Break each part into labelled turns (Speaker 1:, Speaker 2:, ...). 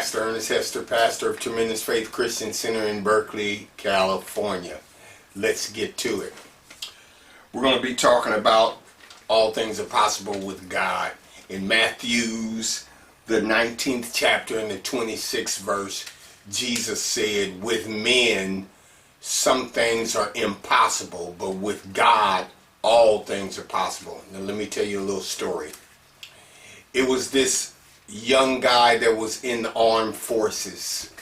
Speaker 1: Pastor Ernest Hester, pastor of Tremendous Faith Christian Center in Berkeley, California. Let's get to it. We're going to be talking about all things are possible with God. In Matthew's, the 19th chapter and the 26th verse, Jesus said, with men, some things are impossible, but with God, all things are possible. Now let me tell you a little story. It was this young guy that was in the armed forces,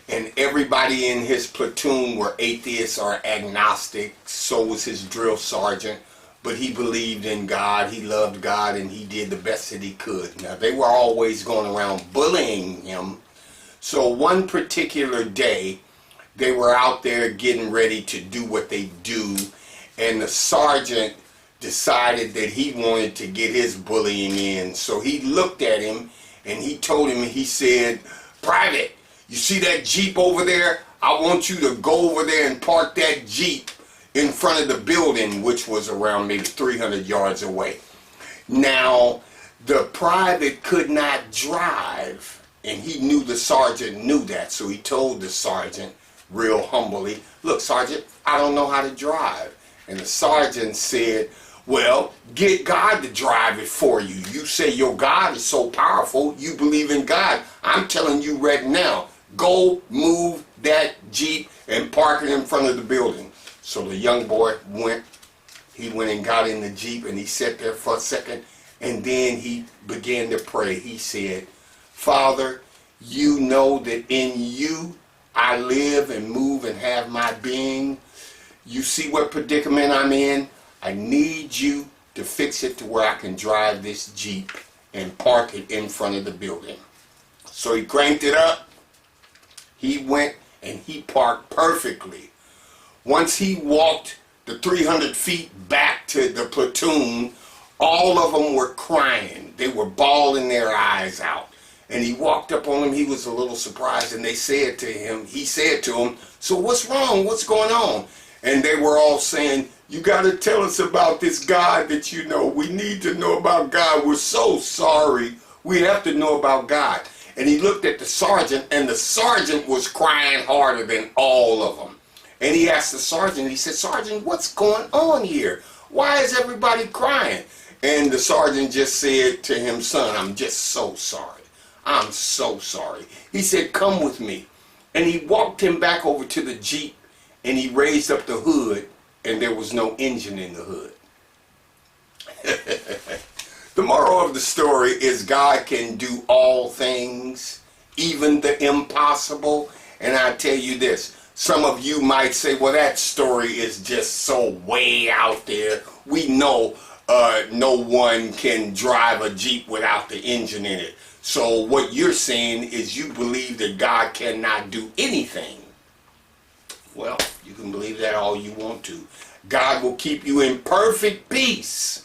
Speaker 1: and everybody in his platoon were atheists or agnostic. So was his drill sergeant, but he believed in God, he loved God, and he did the best that he could. Now they were always going around bullying him. So one particular day they were out there getting ready to do what they do, and the sergeant decided that he wanted to get his bullying in. So he looked at him and he told him, he said, "Private, you see that Jeep over there? I want you to go over there and park that Jeep in front of the building," which was around maybe 300 yards away. Now, the private could not drive, and he knew the sergeant knew that. So he told the sergeant real humbly, "Look, Sergeant, I don't know how to drive." And the sergeant said, "Well, get God to drive it for you. You say your God is so powerful, you believe in God. I'm telling you right now, go move that Jeep and park it in front of the building." So the young boy went and got in the Jeep, and he sat there for a second, and then he began to pray. He said, "Father, you know that in you I live and move and have my being. You see what predicament I'm in? I need you to fix it to where I can drive this Jeep and park it in front of the building." So he cranked it up. He went and he parked perfectly. Once he walked the 300 feet back to the platoon, all of them were crying. They were bawling their eyes out. And he walked up on them. He was a little surprised, and he said to him, "So what's wrong? What's going on?" And they were all saying, "You got to tell us about this God that you know. We need to know about God. We're so sorry. We have to know about God." And he looked at the sergeant, and the sergeant was crying harder than all of them. And he asked the sergeant, he said, "Sergeant, what's going on here? Why is everybody crying?" And the sergeant just said to him, "Son, I'm just so sorry. I'm so sorry." He said, "Come with me." And he walked him back over to the Jeep, and he raised up the hood, and there was no engine in the hood. The moral of the story is God can do all things, even the impossible. And I tell you this, some of you might say, "Well, that story is just so way out there. We know no one can drive a Jeep without the engine in it." So what you're saying is you believe that God cannot do anything. Well, you can believe that all you want to. God will keep you in perfect peace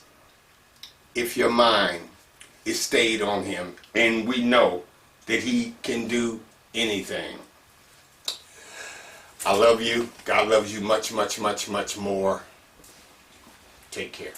Speaker 1: if your mind is stayed on him. And we know that he can do anything. I love you. God loves you much, much, much, much more. Take care.